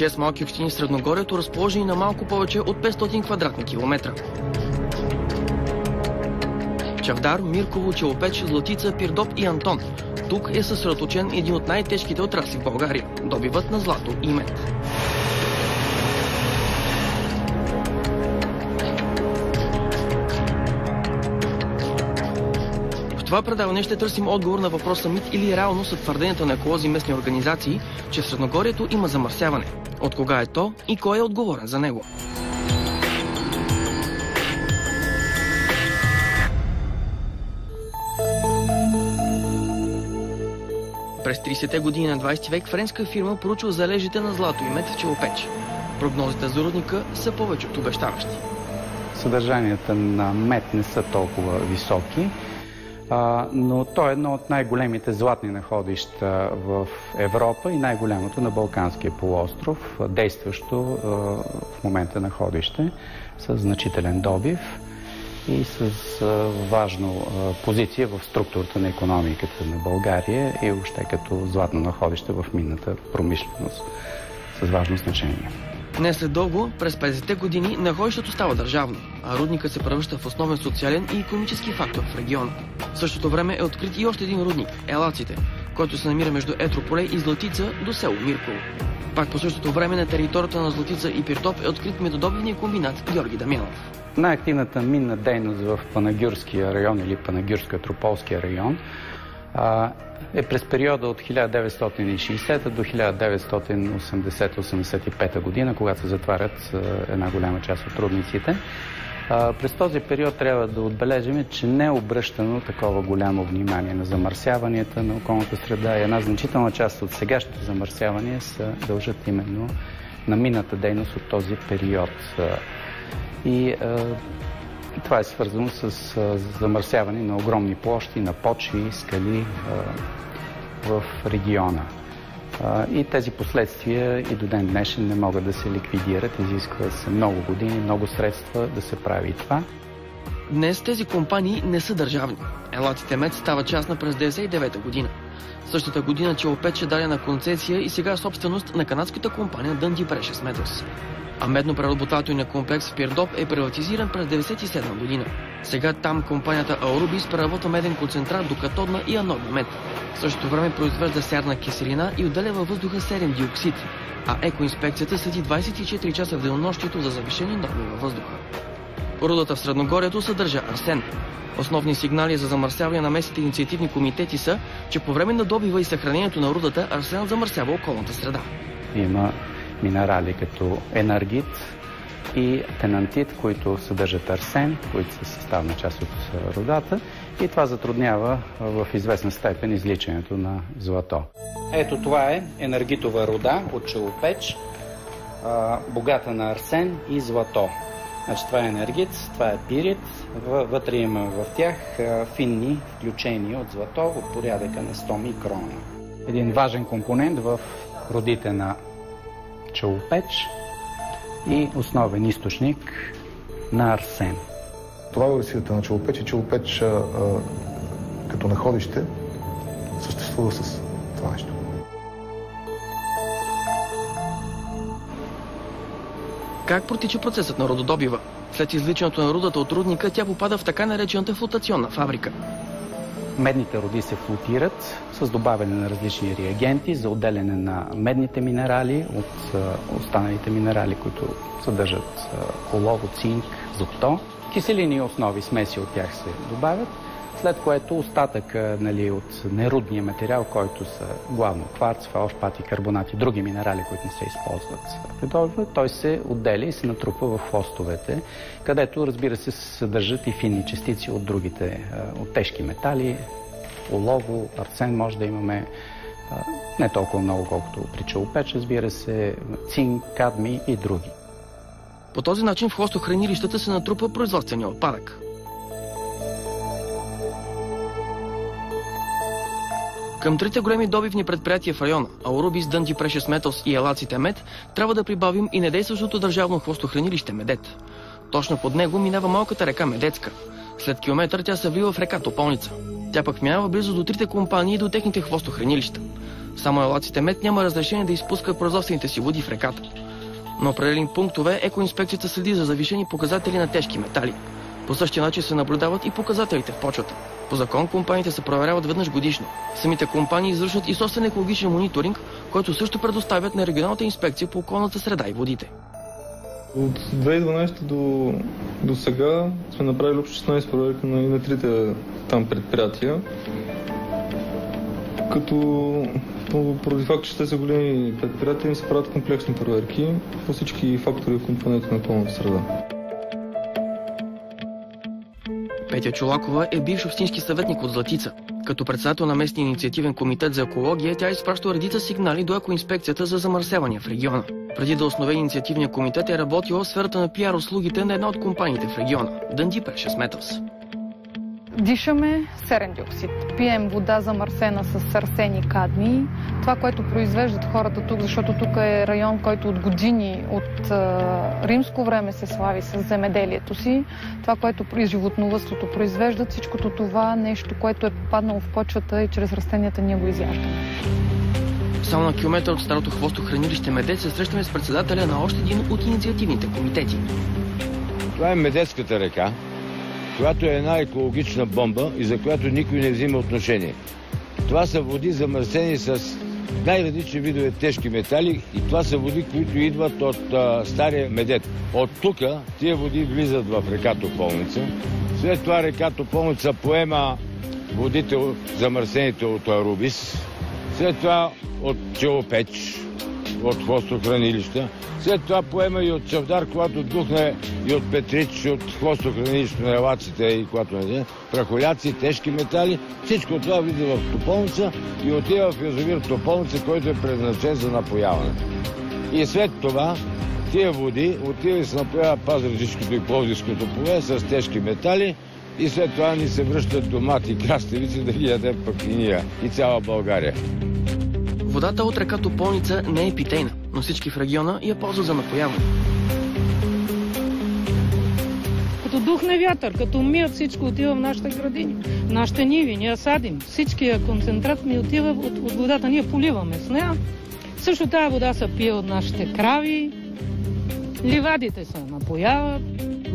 6 малки общини в Средногорието, разположени на малко повече от 500 квадратни километра. Чавдар, Мирково, Челопеч, Златица, Пирдоп и Антон. Тук е съсредоточен един от най-тежките отрасли в България – добивът на злато и мед. В това предаване ще търсим отговор на въпроса мит или реално са твърденията на еколози и местни организации, че в Средногорието има замърсяване. От кога е то и кой е отговорен за него? През 30-те години на 20 век френска фирма проучва залежите на злато и мед в Челопеч. Прогнозите за рудника са повече от обещаващи. Съдържанията на мед не са толкова високи, но то е едно от най-големите златни находища в Европа и най-голямото на Балканския полуостров, действащо в момента находище с значителен добив и с важна позиция в структурата на икономиката на България и въобще като златно находище в минната промишленост с важно значение. Не след дълго, през 50-те години, находището става държавно, а рудникът се превръща в основен социален и икономически фактор в региона. В същото време е открит и още един рудник – Елаците, който се намира между Етрополе и Златица до село Мирково. Пак по същото време на територията на Златица и Пирдоп е открит медодобивния комбинат Георги Дамянов. Най-активната минна дейност в Панагюрския район или Панагюрско-Етрополския район е през периода от 1960 до 1980-85 година, когато се затварят една голяма част от рудниците. През този период трябва да отбележим, че не е обръщано такова голямо внимание на замърсяванията на околната среда и една значителна част от сегашните замърсявания се дължат именно на минната дейност от този период. И това е свързано с замърсяване на огромни площи, на почви, скали в региона. И тези последствия и до ден днешен не могат да се ликвидират. Изисква се много години, много средства да се прави това. Днес тези компании не са държавни. Елаците мед става частна през 1999 година. Същата година Челопеч е дадена концесия и сега е собственост на канадската компания Dundee Precious Metals. А медно-преработвателният комплекс в Пирдоп е приватизиран през 1997 година. Сега там компанията Аурубис преработва меден концентрат до катодна и анодна мед. В същото време произвежда сярна киселина и отделя във въздуха серен диоксид, а екоинспекцията следи 24 часа в денонощието за завишени норми във въздуха. Рудата в Средногорието съдържа арсен. Основни сигнали за замърсяване на местните инициативни комитети са, че по време на добива и съхранението на рудата арсенът замърсява околната среда. Има минерали като енергит и тенантит, които съдържат арсен, които са съставна част от рудата и това затруднява в известна степен извличането на злато. Ето това е енергитова руда от Челопеч, богата на арсен и злато. Значи, това е енергит, това е пирит, вътре има в тях финни включения от злато от порядъка на 100 микрона. Един важен компонент в рудите на Челопеч и основен източник на арсен. Това е версията на Челопеч и Челопеч като находище съществува с това нещо. Как протича процесът на рудодобива? След извличането на рудата от рудника, тя попада в така наречената флотационна фабрика. Медните руди се флотират с добавяне на различни реагенти за отделяне на медните минерали от останалите минерали, които съдържат олово, цинк, злато. Киселини и основи смеси от тях се добавят, след което остатък от нерудния материал, който са главно кварц, фалшпат и карбонат и други минерали, които не се използват, той се отделя и се натрупва в хвостовете, където, разбира се, се съдържат и финни частици от другите, от тежки метали, олово, арсен може да имаме, не толкова много, колкото при Челопеч, разбира се, цинк, кадмий и други. По този начин в хвостохранилищата се натрупва производствения отпадък. Към трите големи добивни предприятия в района – Аурубис, Dundee Precious Metals и Елаците мед, трябва да прибавим и недействащото държавно хвостохранилище Медет. Точно под него минава малката река Медетска. След километър тя се влива в река Тополница. Тя пък минава близо до трите компании и до техните хвостохранилища. Само Елаците Мед няма разрешение да изпуска производствените си води в реката. На определени пунктове екоинспекцията следи за завишени показатели на тежки метали. По същия начин се наблюдават и показателите в почвата. По закон компаниите се проверяват веднъж годишно. Самите компании извършват и собствен екологичен мониторинг, който също предоставят на регионалната инспекция по околната среда и водите. От 2012 до сега сме направили общо 16 проверки на трите там предприятия. Като поради факт, че те са големи предприятия, им се правят комплексни проверки по всички фактори и компоненти на околната среда. Петя Чолакова е бивш общински съветник от Златица. Като председател на местния инициативен комитет за екология, тя изпраща редица сигнали до екоинспекцията за замърсявания в региона. Преди да основе инициативния комитет е работила в сферата на пиар услугите на една от компаниите в региона – Dundee Precious Metals. Дишаме серен диоксид. Пием вода замърсена с арсен и кадмий. Това, което произвеждат хората тук, защото тук е район, който от години, от римско време се слави с земеделието си. Това, което и животновъдството произвеждат, всичкото това нещо, което е попаднало в почвата и чрез растенията ние го изяждаме. Само на километър от старото хвостохранилище Медет се срещаме с председателя на още един от инициативните комитети. Това е Медетската река, която е една екологична бомба и за която никой не взима отношение. Това са води замърсени с най-различни видове тежки метали и това са води, които идват от стария Медет. От тук тия води влизат в река Тополница. След това река Тополница поема водите замърсените от Арубис. След това от Челопеч, от хвостохранилища. След това поема и от Чавдар, когато духне и от Петрич, от хвостохранилището на елаците и когато не прахоляци, тежки метали. Всичко това влиза в Тополница и отива в язовир Тополница, който е предназначен за напояване. И след това тия води отива и се напоява Пазарджишкото и Пловдивското поле с тежки метали и след това ни се връщат домати и краставици да ги яде пък и ние и цяла България. Водата от река Тополница не е питейна, но всички в региона я ползват за напояване. Като духне вятър, като мият, всичко отива в нашите градини, в нашите ниви, ние садим. Всичкия концентрат ми отива от водата, ние поливаме с нея. Също тази вода се пие от нашите крави, ливадите се напояват.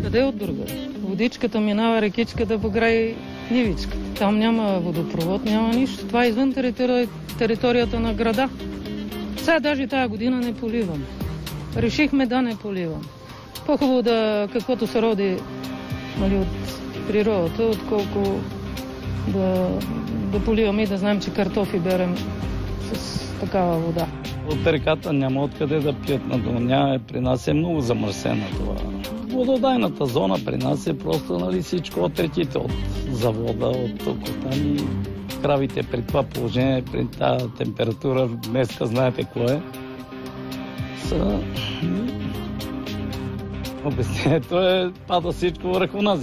Къде от друга? Водичката минава рекичката покрай нивичката. Там няма водопровод, няма нищо. Това е извън територията на града. Сега даже тази година не поливам. Решихме да не поливам. По-хубаво да каквото се роди от природата, отколко да поливаме и да знаем, че картофи берем с такава вода. От реката няма откъде да пият на дома. При нас е много замърсена това. Вододайната зона при нас е просто всичко от реките, от завода, от тук, там и кравите при това положение, при тази температура, днеска знаете какво е. Обяснението пада всичко върху нас,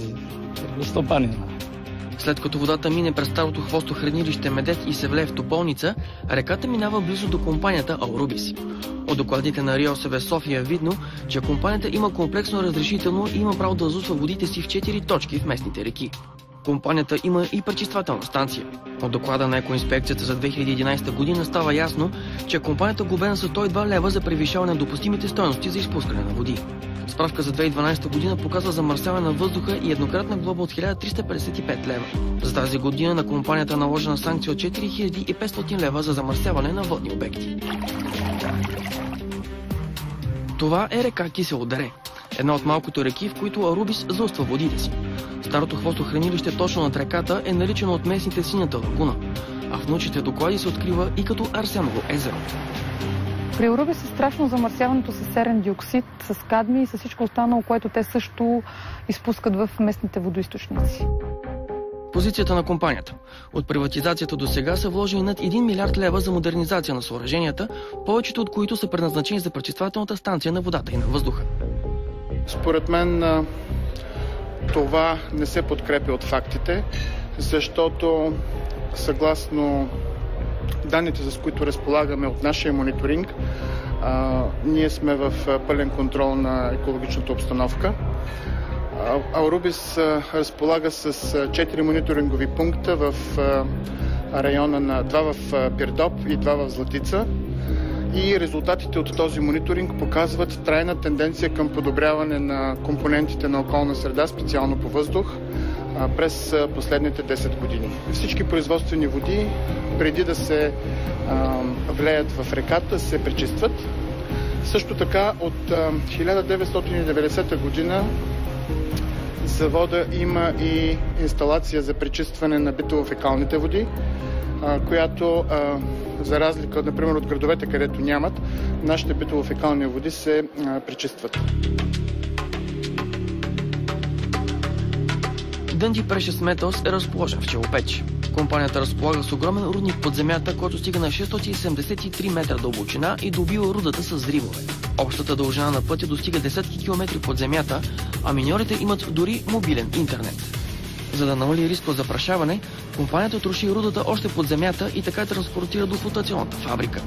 върху стопанина. След като водата мине през старото хвостохранилище Медет и се влее в Тополница, реката минава близо до компанията Аурубис. От докладите на РИОСВ София е видно, че компанията има комплексно разрешително и има право да зауства водите си в 4 точки в местните реки. Компанията има и пречиствателна станция. От доклада на екоинспекцията за 2011 година става ясно, че компанията глобена са 102 лева за превишаване на допустимите стойности за изпускане на води. Справка за 2012 година показва замърсяване на въздуха и еднократна глоба от 1355 лева. За тази година на компанията наложена санкция от 4500 лева за замърсяване на водни обекти. Това е река Кисело дере. Една от малкото реки, в които Арубис зауства водите си. Старото хвостохранилище точно над реката е наричано от местните Синята лагуна, а в научните доклади се открива и като Арсеново езеро. При Арубис е страшно замърсяването с серен диоксид, с кадмий и с всичко останало, което те също изпускат в местните водоизточници. Позицията на компанията. От приватизацията до сега са вложени над 1 милиард лева за модернизация на съоръженията, повечето от които са предназначени за пречиствателната станция на водата и на въздуха. Според мен това не се подкрепя от фактите, защото съгласно данните, с които разполагаме от нашия мониторинг, ние сме в пълен контрол на екологичната обстановка. Аурубис разполага с 4 мониторингови пункта в района на 2 в Пирдоп и 2 в Златица. И резултатите от този мониторинг показват трайна тенденция към подобряване на компонентите на околна среда, специално по въздух, през последните 10 години. Всички производствени води, преди да се влеят в реката, се пречистват. Също така от 1990 година завода има и инсталация за пречистване на битово-фекалните води, която за разлика, например, от градовете, където нямат, нашите битово-фекални води се пречистват. Дънди Precious Metals е разположен в Челопеч. Компанията разполага с огромен рудник под земята, който стига на 673 метра дълбочина и добива рудата с взривове. Общата дължина на пътя достига десетки километри под земята, а миньорите имат дори мобилен интернет. За да намали риска от запрашаване, компанията троши рудата още под земята и така транспортира до флотационната фабрика.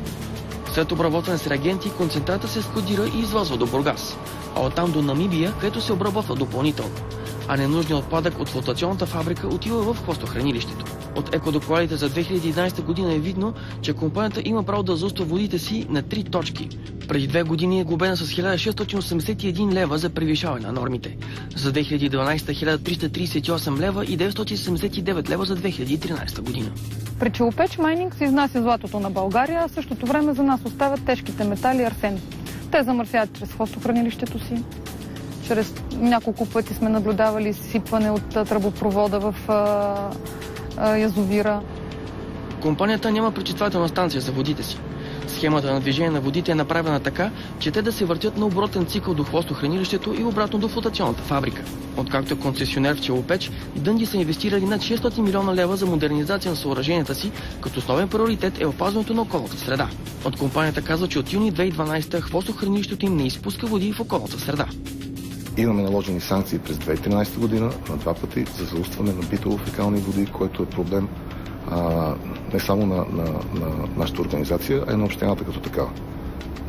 След обработване с реагенти, концентрата се складира и извозва до Бургас, а оттам до Намибия, където се обработва допълнително. А ненужният отпадък от флотационната фабрика отива в хвостохранилището. От екодокладите за 2011 година е видно, че компанията има право да зауства водите си на 3 точки. Преди 2 години е глобена с 1681 лева за превишаване на нормите. За 2012 1338 лева и 979 лева за 2013 година. При Челопеч Майнинг се изнася златото на България, а в същото време за нас оставят тежките метали и арсен. Те замърсяват чрез хвостохранилището си. Чрез няколко пъти сме наблюдавали сипване от тръбопровода в язовира. Компанията няма пречиствателна станция за водите си. Схемата на движение на водите е направена така, че те да се въртят на оборотен цикъл до хвостохранилището и обратно до флотационната фабрика. Откакто е концесионер в Челопеч, Дънди са инвестирали над 600 милиона лева за модернизация на съоръженията си, като основен приоритет е опазването на околната среда. От компанията казва, че от юни 2012 хвостохранилището им не изпуска води в околната среда. Имаме наложени санкции през 2013 година на 2 пъти за заустване на битово-фекални води, който е проблем не само на нашата организация, а и на общината като такава,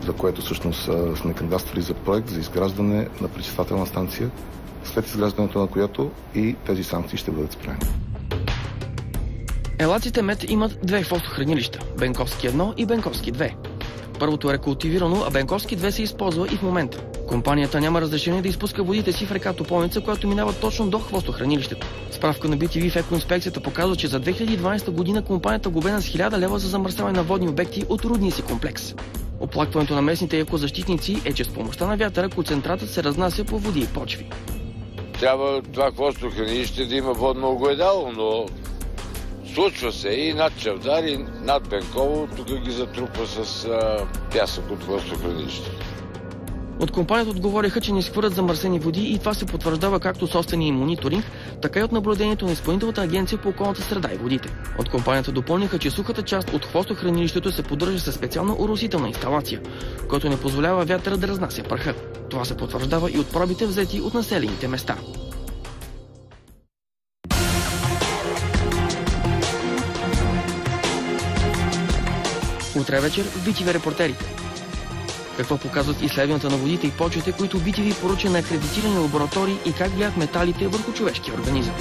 за което всъщност сме кандидатствали за проект за изграждане на пречиствателна станция, след изграждането на която и тези санкции ще бъдат спрени. Елаците МЕТ имат 2 хвостохранилища – Бенковски 1 и Бенковски 2. Първото е рекултивирано, а Бенковски 2 се използва и в момента. Компанията няма разрешение да изпуска водите си в река Тополница, която минава точно до хвостохранилището. Справка на BTV в екоинспекцията показва, че за 2012 година компанията глобена с 1000 лева за замърсяване на водни обекти от рудния си комплекс. Оплакването на местните екозащитници е, че с помощта на вятъра концентратът се разнася по води и почви. Трябва това хвостохранилище да има водно огледало, но случва се и над Чавдар, и над Бенково, тук ги затрупва с пясък от хвостохранилище. От компанията отговориха, че не изхвърлят замърсени води и това се потвърждава както собствения мониторинг, така и от наблюдението на Изпълнителната агенция по околната среда и водите. От компанията допълниха, че сухата част от хвостохранилището се поддържа със специална оросителна инсталация, която не позволява вятъра да разнася праха. Това се потвърждава и от пробите, взети от населените места. Утре вечер в BTV репортерите. Какво показват изследванията на водите и почвите, които BTV поръча на акредитирани лаборатории и как влияят металите върху човешкия организъм.